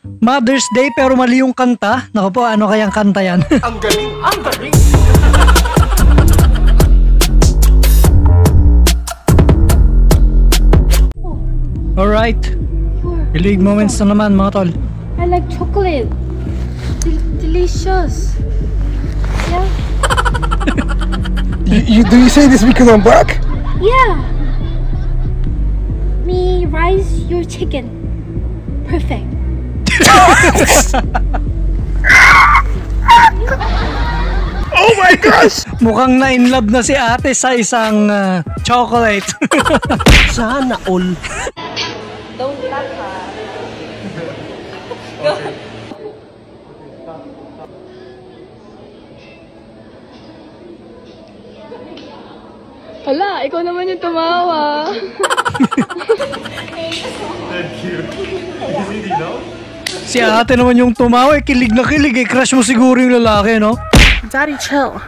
Mother's Day pero mali yung kanta. Naku po, ano kayang kanta yan? Ang galing! Ang galing! Alright. Kilig moments na naman mga tol. I like chocolate. Delicious. Yeah. Do you say this because I'm black? Yeah. Me rice your chicken. Perfect. Oh my gosh! Mukhang na-inlove na si ate sa isang chocolate. Sana all. Don't laugh, ha? Hala, ikaw naman yung tumawa. Si ate naman yung tumawa, kilig na kilig eh. Crush mo siguro yung lalaki, no? Daddy, chill.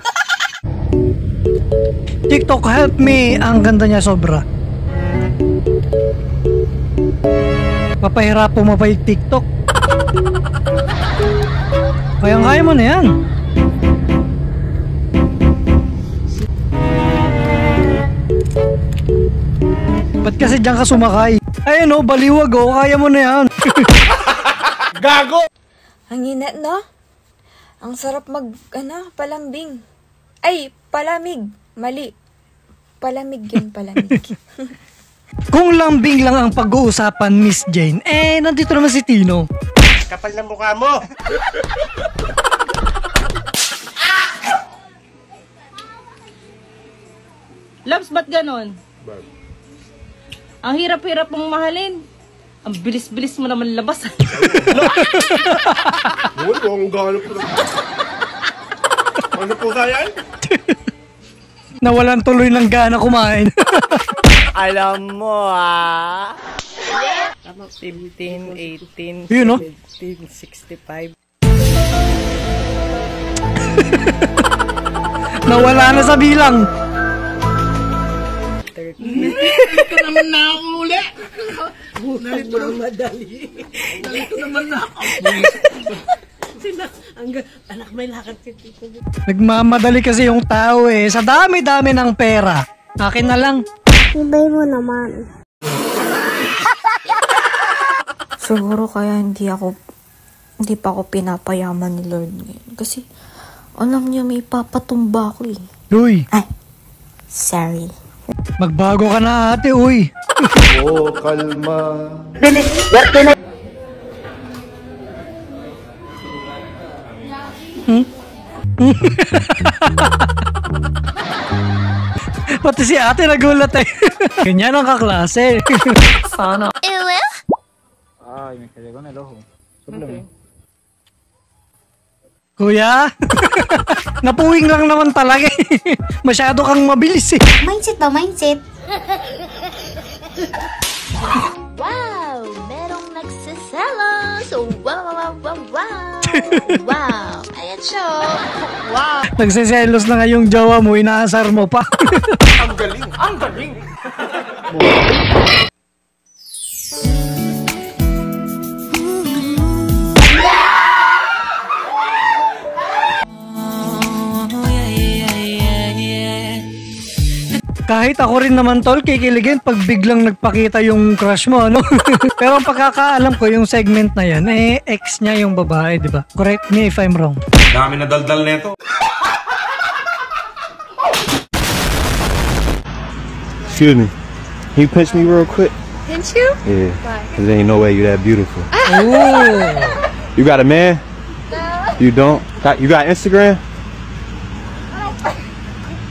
TikTok help me. Ang ganda niya sobra. Papahirap mo pa yung TikTok. Kaya mo na yan. Ba't kasi dyan ka sumakay? Ayun o, baliwag o. Kaya mo na yan. Gago! Ang init, no? Ang sarap palambing. Ay, palamig. Mali. Palamig yun, palamig. Kung lambing lang ang pag-uusapan, Miss Jane, nandito naman si Tino. Kapal ng mukha mo! Labs, ba't ganon? Ang hirap-hirap mong mahalin. Ang bilis-bilis mo naman labas. Ang gano po. Ano po kaya? Nawalan tuloy ng gana kumain. Alam mo, ah. 15, 18, Yun, no? 17, 65. Nawala na sa bilang. Ito naman na ako uli! Nalito naman madali. Nalito naman na ako. Anak, may lakad ka dito. Nagmamadali kasi yung tao eh. Sa dami-dami ng pera. Akin na lang. Ibay mo naman. Siguro kaya hindi pa ako pinapayaman ni Lord ngayon. Kasi, alam niya may papatumba ko eh. Uy, Ay, sorry. magbago ka na ate, uy. Oh, kalma. Pati si ate nagulat eh. Ganyan ang kaklase. Sana. Ay, me quedé con el ojo. Okay. Kuya, napuwing lang naman talaga eh. Masyado kang mabilis eh. Mindset ba? Mindset? Wow! Merong nagsiselos! Wow, wow, wow, wow! Wow! Ayan siya! Wow! Nagsiselos na nga yung jowa mo, inaasar mo pa. Ang galing! Ang galing! Kahit ako rin naman tol, kikiligin pag biglang nagpakita yung crush mo, ano? Pero ang pagkakaalam ko, yung segment na yan, ex niya yung babae, di ba? Correct me if I'm wrong. Dami na daldal nito. Excuse me. Can you pinch me real quick? Pinch you? Yeah. Cause there ain't no way you that beautiful. Oh. You got a man? No. You don't? You got Instagram?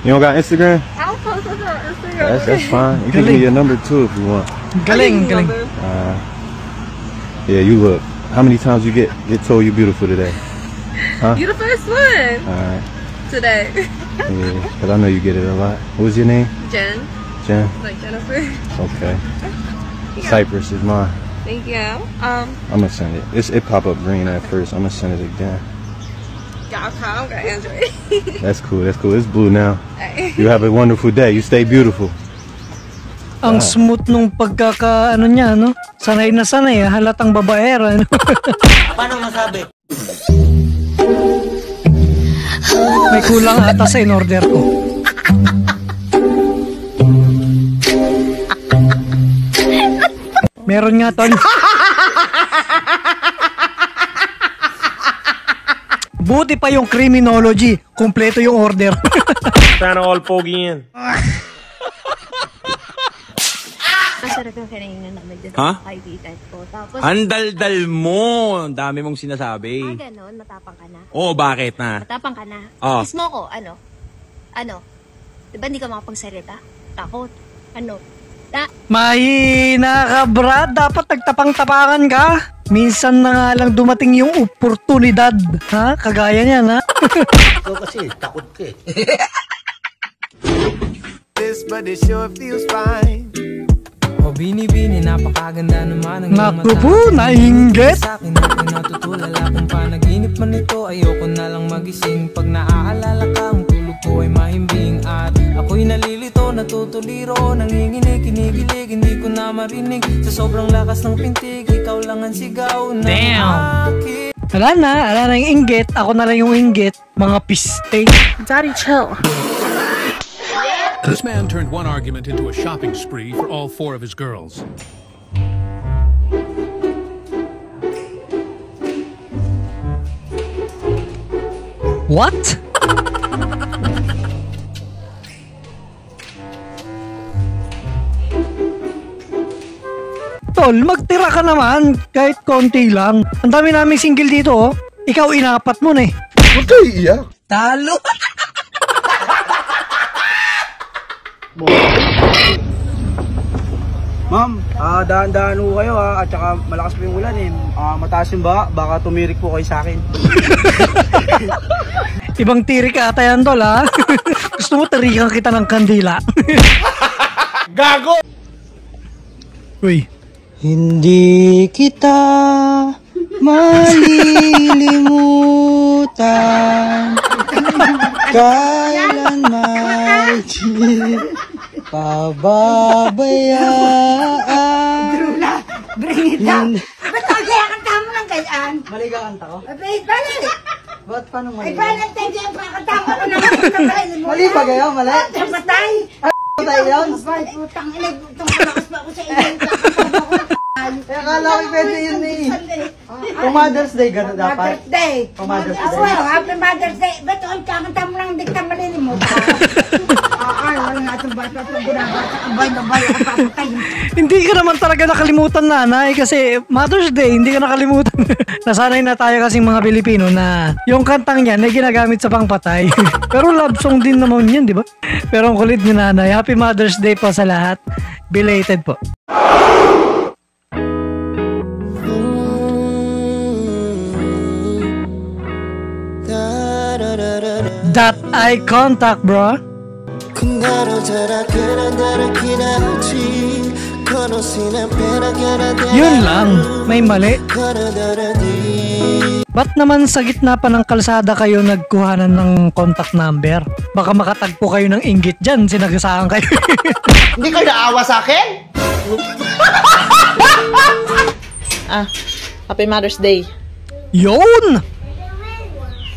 You don't got Instagram? I'll post it on Instagram. That's fine. You can give me your number too if you want. Galing, galing. Yeah, you look. How many times you get told you beautiful today? Huh? You the first one Alright. today. Yeah, cause I know you get it a lot. What was your name? Jen, Jen? like Jennifer. Okay. Cypress is mine. Thank you. I'm gonna send it. It pop up green at first. I'm gonna send it again. Y'all call, got Android. That's cool. That's cool. It's blue now. You have a wonderful day. You stay beautiful. Ang smooth nung pagkaka, ano niya, no? Sanay na sanay, halatang babaera. Paano masabi? May kulang ata sa in-order ko. Meron nga, tol. Buti pa yung criminology. Kumpleto yung order. Sana all pogi yan. Masarap yung kinainin namin dito Ha? sa kaibigan ko. Tapos, Andal-dal mo. Ang dami mong sinasabi. ganon, matapang ka na. Oo, bakit na? Matapang ka na. Oh. Kiss mo ko, ano? Ano? Diba hindi ka makapagsalita? Takot. Ano? Mahina ka, Brad. Dapat nagtapang-tapangan ka. Minsan na nga lang dumating yung oportunidad. Ha? Kagaya niyan, ha? Ikaw kasi, takot ka eh. This body sure feels fine. O bini-bini, napakaganda naman ang Naku po, nainggit. Sa akin ako'y natutulala kung panaginip man ito. Ayoko na lang magising. Pag naaalala ka, ang tulog ko ay mahimbing. At ako'y nalilito, natutuliro, nanginginig, kinikilig, hindi ko na marinig. Sa sobrang lakas ng pintig, ikaw lang ang sigaw na akin. Wala na yung inggit. Ako na lang yung inggit. Mga piste. Daddy, chill. This man turned one argument into a shopping spree for all 4 of his girls. What? Tol, magtira ka naman. Kahit konti lang. Ang dami naming single dito, oh. Ikaw inapat mo na eh. Huwag kayo iiyak. Talo! Ma'am, dahan-dahan ho kayo at saka malakas po yung ulan eh. Mataas yung baka tumirik po kayo sa akin. Ibang tirik ata yan, tol, ha? Gusto mo tarikan kita ng kandila? Gago! Uy. Hindi kita malilimutan kailanman pababayaan. Drula, bring it down. Ba't kaya kanta mo ng kayaan? Mali ka kanta ko? Ay, balik! Ba't paano mali? Ay, balik tayo dyan pa kanta ko na naman. Mali ba kayo? Mali? Ay, patay! Patay yun? Ay, putang ina, itong malakas pa ako sa inyo. Eh, akala ko pwede yun eh. Kung Mother's Day, gano'n dapat? Mother's Day. Mother's Day. Well, happy Mother's Day. Ba't ang kakanta mo lang, hindi ka malilimutan? Ay, wala nga itong bata itong ginabata. Abay na bay, ako papatayin. Hindi ka naman talaga nakalimutan, nanay, kasi Mother's Day, hindi ka nakalimutan. Nasanay na tayo kasing mga Pilipino na yung kantang yan ay ginagamit sa pangpatay. Pero love song din naman yan, di ba? Pero ang kulit ni nanay. Happy Mother's Day po sa lahat. Belated po. That eye contact, bro. Yun lang, may mali. Ba't naman sa gitna pa ng kalsada kayo nagkuhanan ng contact number? Baka makatagpo kayo ng inggit dyan, sinagasaan kayo. Hindi kayo naawa sa akin? Happy Mother's Day. Yun!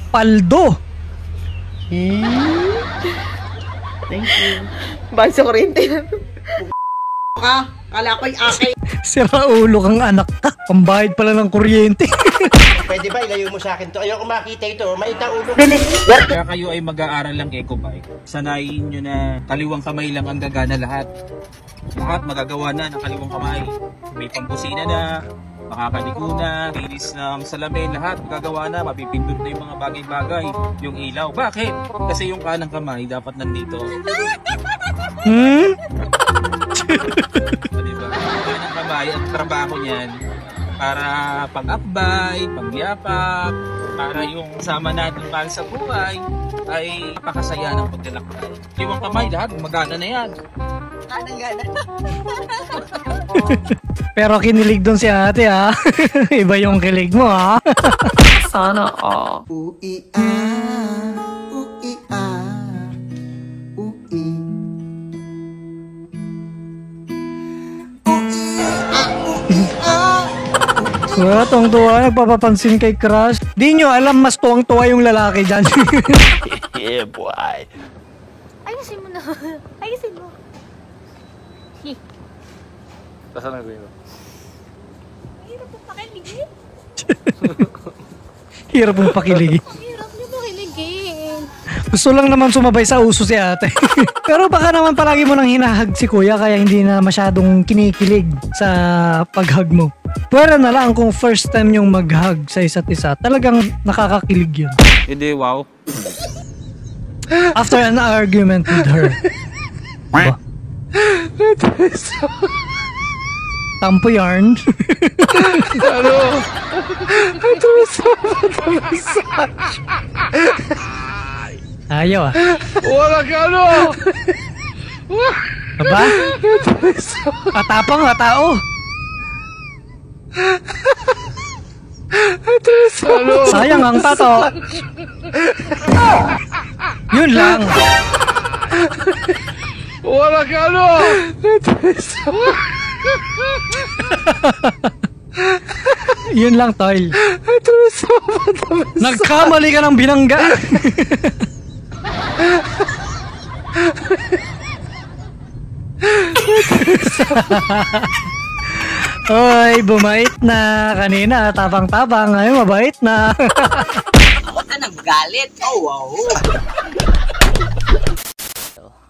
Paldo! Thank you. Bahal sa kuryente. Kala ko'y akin. Sira ulo kang anak ka. Pambayad pala ng kuryente. Pwede ba ilayo mo sa akin to? Ayoko makita ito. Maita ulo. Kaya kayo ay mag-aaral lang eco bike. Sanayin nyo na kaliwang kamay lang ang gagana lahat. Lahat magagawa na ng kaliwang kamay. May pambusina na, makakaliko na, linis ng salamin, lahat magagawa na, mapipindot na yung mga bagay-bagay. Yung ilaw. Bakit? Kasi yung kanang kamay dapat nandito. Diba? Yung kanang kamay, ang trabaho niyan para pang-akbay, pang-yapak, para yung sama natin para sa buhay ay pakasaya ng paglalakbay. Yung kamay, lahat magana na yan. Gana. Pero kinilig doon si ate, ha? Iba yung kilig mo, ha? Sana all. Tuwang-tuwa, nagpapapansin kay crush. Di nyo alam, mas tuwang-tuwa yung lalaki dyan. Yeah, boy. Ayusin mo na. Ayusin mo. Saan na gawin mo? Hirap mo pakiligin. Hirap mong pakiligin. Hirap niyo pakiligin. Gusto lang naman sumabay sa uso si ate. Pero baka naman palagi mo nang hinahag si kuya kaya hindi na masyadong kinikilig sa paghag mo. Pwera na lang kung first time yung maghag sa isa't isa, talagang nakakakilig yun. Hindi, wow. After an argument with her. Ba? Tampo yarn. Ano? Ito Ayaw ah. Wala ka ano? Aba? Atapang nga tao. Sayang ang tato. Yun lang. Wala ka ano? Yun lang, Toil. Nagkamali ka ng binangga. Oy, bumait na. Kanina, tabang-tabang. Ngayon, mabait na. Huwag ka nang galit. Oh, wow.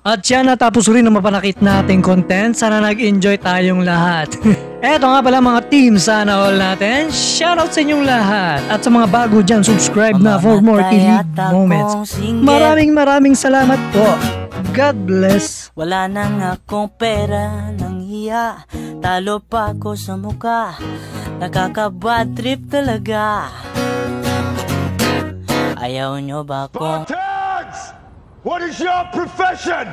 At yan, natapos rin ang mapanakit nating content. Sana nag-enjoy tayong lahat. Eto nga pala mga team, sana all natin. Shoutout sa inyong lahat. At sa mga bago dyan, subscribe na for more kilig moments. Maraming salamat po. God bless. Wala nang akong pera ng hiya. Talo pa ako sa muka. Nakaka-bad trip talaga. Ayaw nyo ba akong... What is your profession?